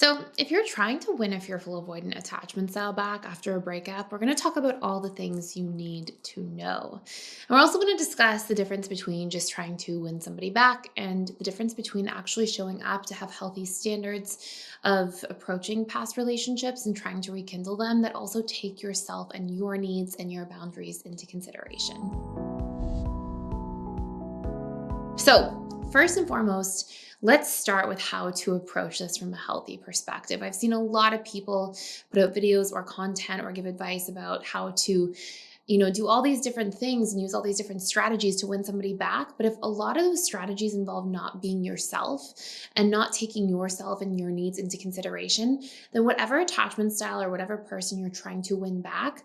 So, if you're trying to win a fearful avoidant attachment style back after a breakup, we're going to talk about all the things you need to know. And we're also going to discuss the difference between just trying to win somebody back and the difference between actually showing up to have healthy standards of approaching past relationships and trying to rekindle them that also take yourself and your needs and your boundaries into consideration. So, first and foremost, let's start with how to approach this from a healthy perspective. I've seen a lot of people put out videos or content or give advice about how to do all these different things and use all these different strategies to win somebody back. But if a lot of those strategies involve not being yourself and not taking yourself and your needs into consideration, then whatever attachment style or whatever person you're trying to win back,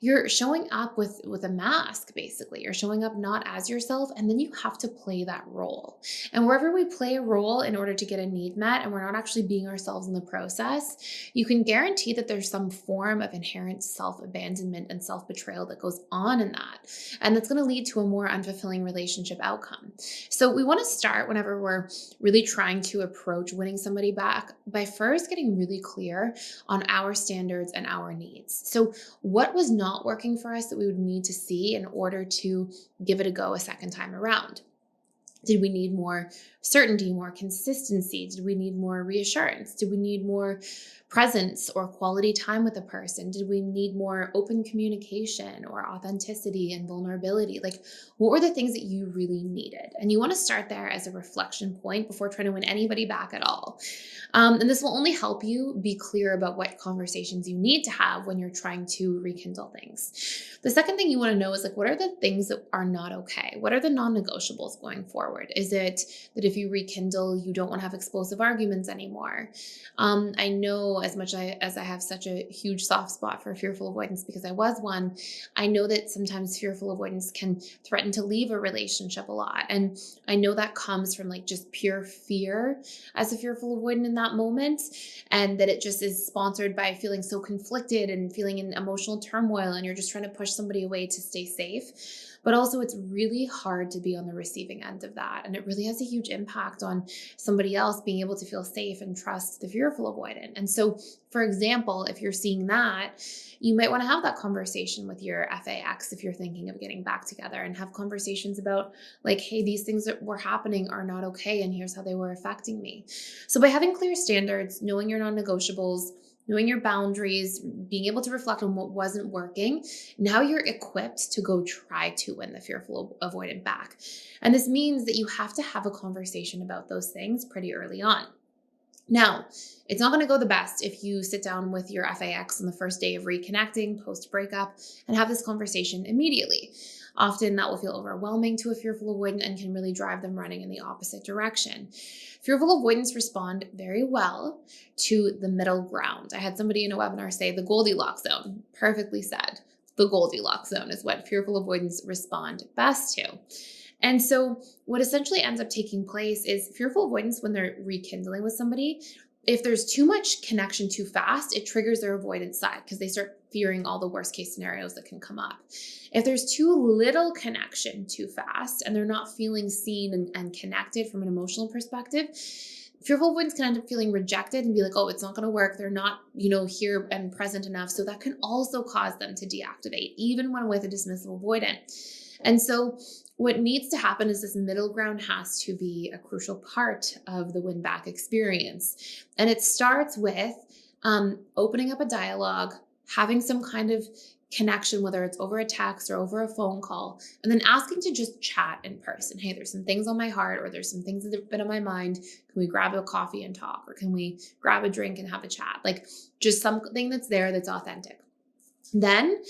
you're showing up with a mask, basically. You're showing up not as yourself, and then you have to play that role. And wherever we play a role in order to get a need met, and we're not actually being ourselves in the process, you can guarantee that there's some form of inherent self-abandonment and self-betrayal that goes on in that. And that's going to lead to a more unfulfilling relationship outcome. So we want to start whenever we're really trying to approach winning somebody back by first getting really clear on our standards and our needs. So what was not working for us that we would need to see in order to give it a go a second time around? Did we need more certainty, more consistency? Did we need more reassurance? Did we need more presence or quality time with a person? Did we need more open communication or authenticity and vulnerability? Like, what were the things that you really needed? And you want to start there as a reflection point before trying to win anybody back at all. And this will only help you be clear about what conversations you need to have when you're trying to rekindle things. The second thing you want to know is like, what are the things that are not okay? What are the non-negotiables going forward? Is it that if you rekindle, you don't want to have explosive arguments anymore? I know as I have such a huge soft spot for fearful avoidance because I was one, I know that sometimes fearful avoidance can threaten to leave a relationship a lot. And I know that comes from like just pure fear as a fearful avoidant in that moment. And that it just is sponsored by feeling so conflicted and feeling in emotional turmoil. And you're just trying to push somebody away to stay safe. But also, it's really hard to be on the receiving end of that. And it really has a huge impact on somebody else being able to feel safe and trust the fearful avoidant. And so, for example, if you're seeing that, you might want to have that conversation with your FAX if you're thinking of getting back together and have conversations about, like, hey, these things that were happening are not okay. And here's how they were affecting me. So, by having clear standards, knowing your non negotiables, knowing your boundaries, being able to reflect on what wasn't working, now you're equipped to go try to win the fearful avoidant back. And this means that you have to have a conversation about those things pretty early on. Now, it's not going to go the best if you sit down with your FAX on the first day of reconnecting post breakup and have this conversation immediately. Often that will feel overwhelming to a fearful avoidant and can really drive them running in the opposite direction. Fearful avoidants respond very well to the middle ground. I had somebody in a webinar say the Goldilocks zone. Perfectly said. The Goldilocks zone is what fearful avoidants respond best to. And so what essentially ends up taking place is fearful avoidance when they're rekindling with somebody. If there's too much connection too fast, it triggers their avoidance side because they start fearing all the worst case scenarios that can come up. If there's too little connection too fast and they're not feeling seen and connected from an emotional perspective, fearful avoidance can end up feeling rejected and be like, oh, it's not going to work. They're not, here and present enough. So that can also cause them to deactivate, even when with a dismissive avoidant. And so what needs to happen is this middle ground has to be a crucial part of the win back experience. And it starts with opening up a dialogue, having some kind of connection, whether it's over a text or over a phone call, and then asking to just chat in person. Hey, there's some things on my heart, or there's some things that have been on my mind. Can we grab a coffee and talk? Or can we grab a drink and have a chat? Like just something that's there that's authentic. Then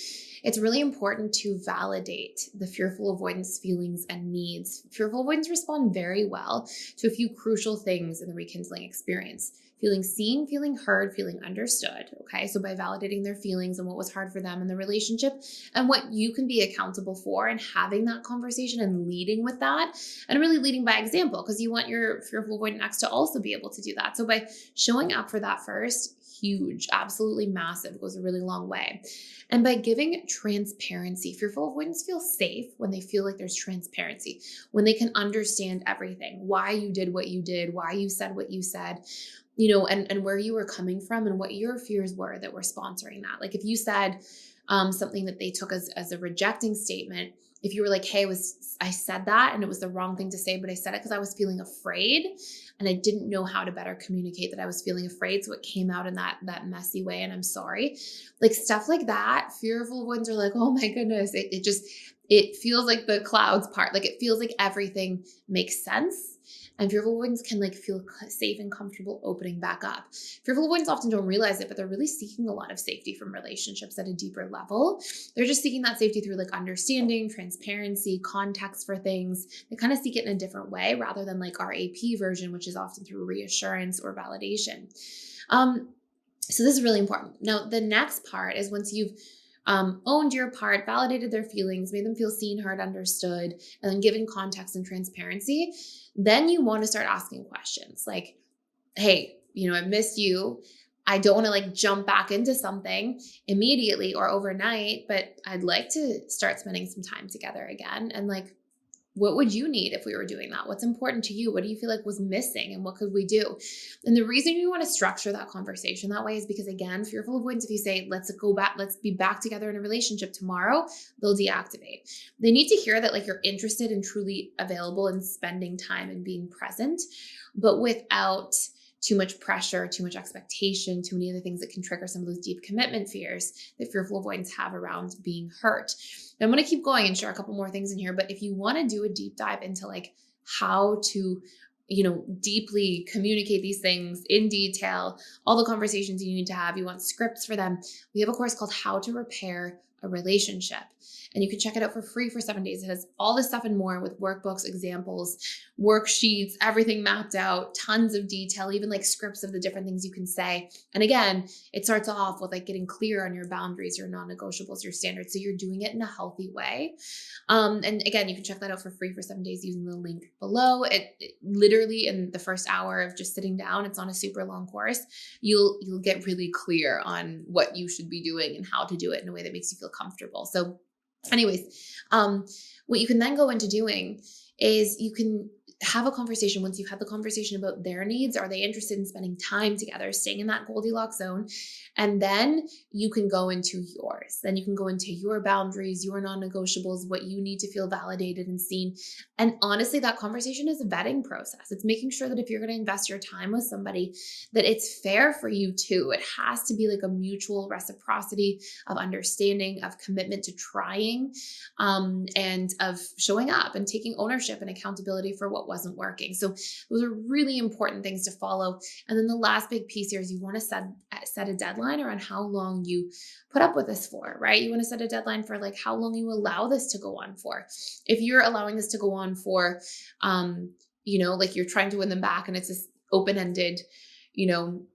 it's really important to validate the fearful avoidance feelings and needs. Fearful avoidance respond very well to a few crucial things in the rekindling experience. Feeling seen, feeling heard, feeling understood. Okay, so by validating their feelings and what was hard for them in the relationship and what you can be accountable for and having that conversation and leading with that and really leading by example because you want your fearful avoidant ex to also be able to do that. So by showing up for that first, huge, absolutely massive, goes a really long way. And by giving transparency, fearful avoidants feel safe when they feel like there's transparency, when they can understand everything, why you did what you did, why you said what you said. and where you were coming from and what your fears were that were sponsoring that. Like if you said something that they took as a rejecting statement, if you were like, hey, I said that and it was the wrong thing to say, but I said it because I was feeling afraid and I didn't know how to better communicate that I was feeling afraid. So it came out in that messy way and I'm sorry. Like stuff like that, fearful ones are like, oh my goodness, it feels like the clouds part. Like it feels like everything makes sense. And fearful avoidants can like feel safe and comfortable opening back up. Fearful avoidants often don't realize it, but they're really seeking a lot of safety from relationships at a deeper level. They're just seeking that safety through like understanding, transparency, context for things. They kind of seek it in a different way rather than like our AP version, which is often through reassurance or validation. So this is really important. Now, the next part is once you've owned your part, validated their feelings, made them feel seen, heard, understood, and then given context and transparency, then you want to start asking questions like, hey, I've missed you. I don't want to like jump back into something immediately or overnight, but I'd like to start spending some time together again. And like, what would you need if we were doing that? What's important to you? What do you feel like was missing? And what could we do? And the reason you want to structure that conversation that way is because, again, fearful avoidance, if you say, let's go back, let's be back together in a relationship tomorrow, they'll deactivate. They need to hear that like you're interested and truly available and spending time and being present, but without too much pressure, too much expectation, too many other things that can trigger some of those deep commitment fears that fearful avoidants have around being hurt. Now, I'm going to keep going and share a couple more things in here, but if you want to do a deep dive into like how to, deeply communicate these things in detail, all the conversations you need to have, you want scripts for them, we have a course called How to Repair a Relationship. And you can check it out for free for 7 days. It has all this stuff and more with workbooks, examples, worksheets, everything mapped out, tons of detail, even like scripts of the different things you can say. And again, it starts off with like getting clear on your boundaries, your non-negotiables, your standards. So you're doing it in a healthy way. And again, you can check that out for free for 7 days using the link below. It literally in the first hour of just sitting down, it's on a super long course. You'll get really clear on what you should be doing and how to do it in a way that makes you feel comfortable. So anyways, what you can then go into doing is you can have a conversation. Once you've had the conversation about their needs, are they interested in spending time together, staying in that Goldilocks zone? And then you can go into yours. Then you can go into your boundaries, your non-negotiables, what you need to feel validated and seen. And honestly, that conversation is a vetting process. It's making sure that if you're going to invest your time with somebody, that it's fair for you too. It has to be like a mutual reciprocity of understanding, of commitment to trying, and of showing up and taking ownership and accountability for what wasn't working. So those are really important things to follow. And then the last big piece here is you want to set a deadline around how long you put up with this for, right? You want to set a deadline for like how long you allow this to go on for. If you're allowing this to go on for, like you're trying to win them back and it's this open-ended,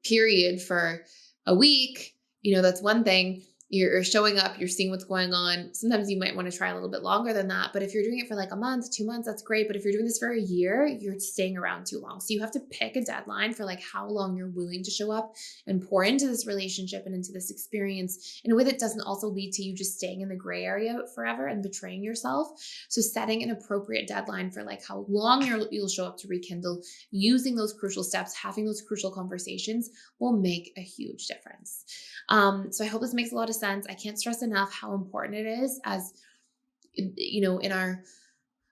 period for a week, that's one thing. You're showing up, you're seeing what's going on. Sometimes you might want to try a little bit longer than that. But if you're doing it for like a month, 2 months, that's great. But if you're doing this for a year, you're staying around too long. So you have to pick a deadline for like how long you're willing to show up and pour into this relationship and into this experience in a way that doesn't also lead to you just staying in the gray area forever and betraying yourself. So setting an appropriate deadline for like how long you'll show up to rekindle, using those crucial steps, having those crucial conversations will make a huge difference. So I hope this makes a lot of sense. I can't stress enough how important it is as, in our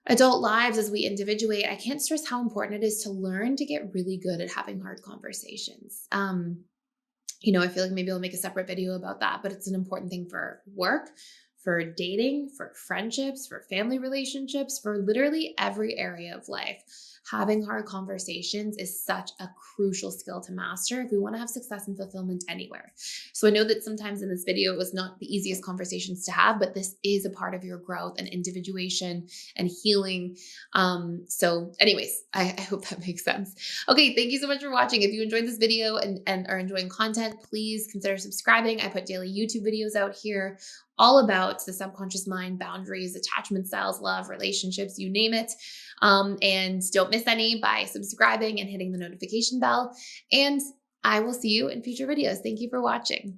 adult lives as we individuate. I can't stress how important it is to learn to get really good at having hard conversations. I feel like maybe I'll make a separate video about that, but it's an important thing for work, for dating, for friendships, for family relationships, for literally every area of life. Having hard conversations is such a crucial skill to master if we want to have success and fulfillment anywhere. So I know that sometimes in this video, it was not the easiest conversations to have, but this is a part of your growth and individuation and healing. So anyways, I hope that makes sense. Okay, thank you so much for watching. If you enjoyed this video and are enjoying content, please consider subscribing. I put daily YouTube videos out here all about the subconscious mind, boundaries, attachment styles, love, relationships, you name it. And don't miss any by subscribing and hitting the notification bell. And I will see you in future videos. Thank you for watching.